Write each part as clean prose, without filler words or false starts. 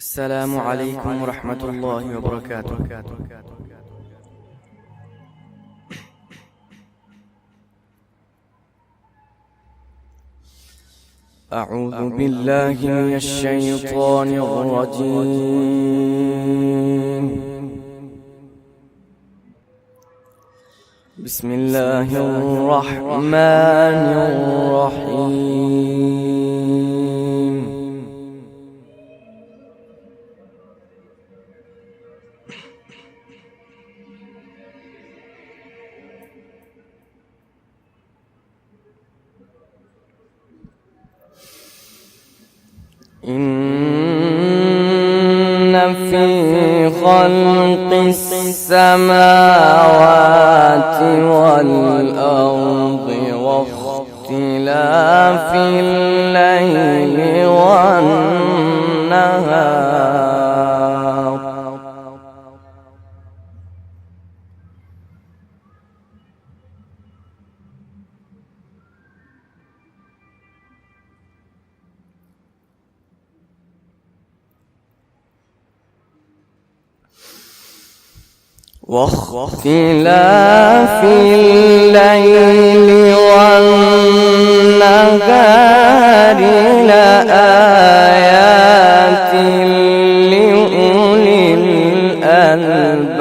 السلام عليكم ورحمة الله وبركاته. أعوذ بالله من الشيطان الرجيم. بسم الله الرحمن الرحيم. إن في خلق السماوات والأرض واختلاف الليل والنهار واختلاف الليل والنهار لآيات لأولي الألباب.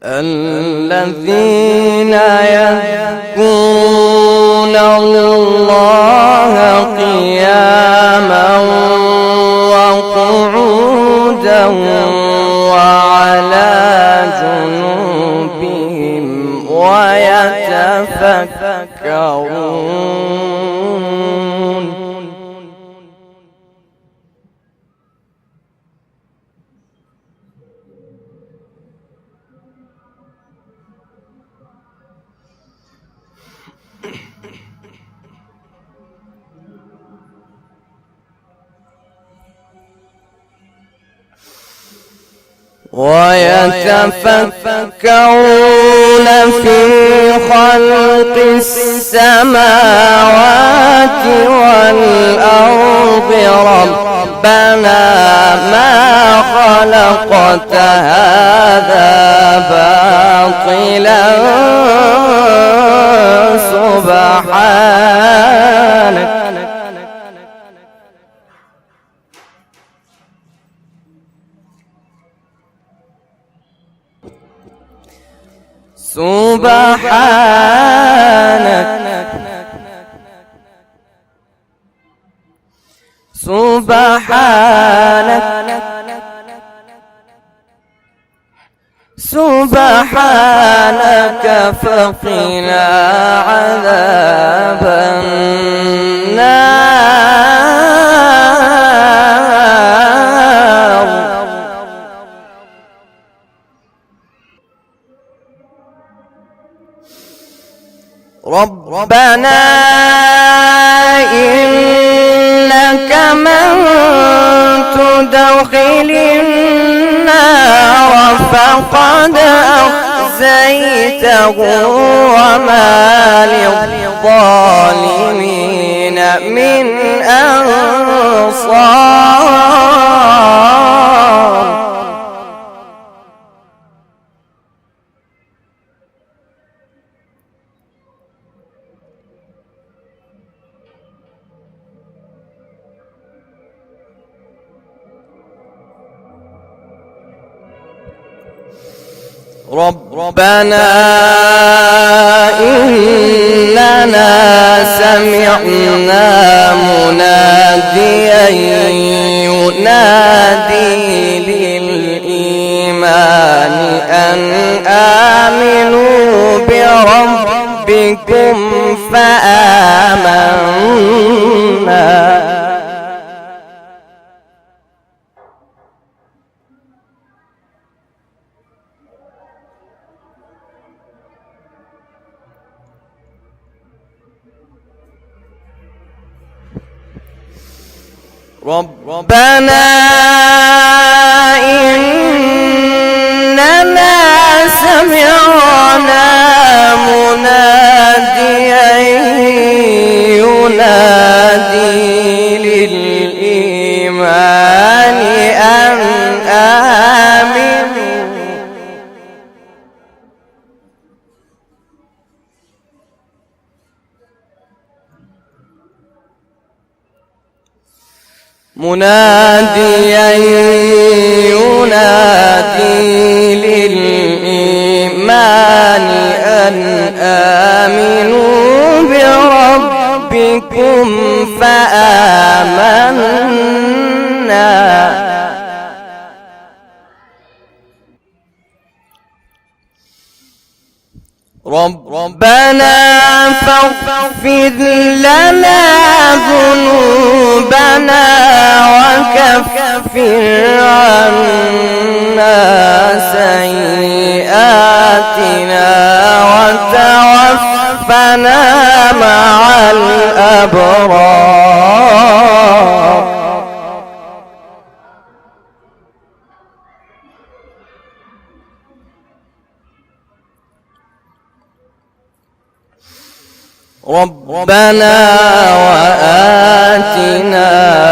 الذين يذكرون الله قياما وقعودا وعلى جنوبهم ويتفكرون. ويتفكرون في خلق السماوات والأرض ربنا ما خلقت هذا باطلا سبحانك سبحانك فقنا عذاب النار. ربنا إنك من تدخل النار فقد أخزيته وما للظالمين من أنصار. ربنا إننا سمعنا مناديا ينادي للإيمان أن آمنوا بربكم فآمنا. ربنا إننا سمعنا مناديا ينادي للإيمان أن آمنوا مناديا ينادي للإيمان أن آمنوا بربكم فآمنا ربنا فاغفر لنا ذنوبنا وكفر عنا سيئاتنا وتوفنا مع الأبرار ربنا وآتنا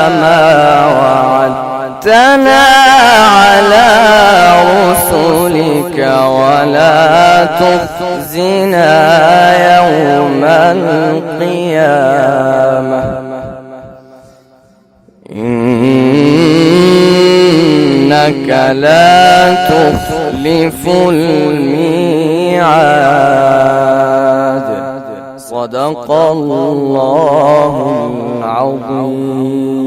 ما وعدتنا على رسلك ولا تخزنا يوم القيامة إنك لا تخلف الميعاد. صدق الله العظيم.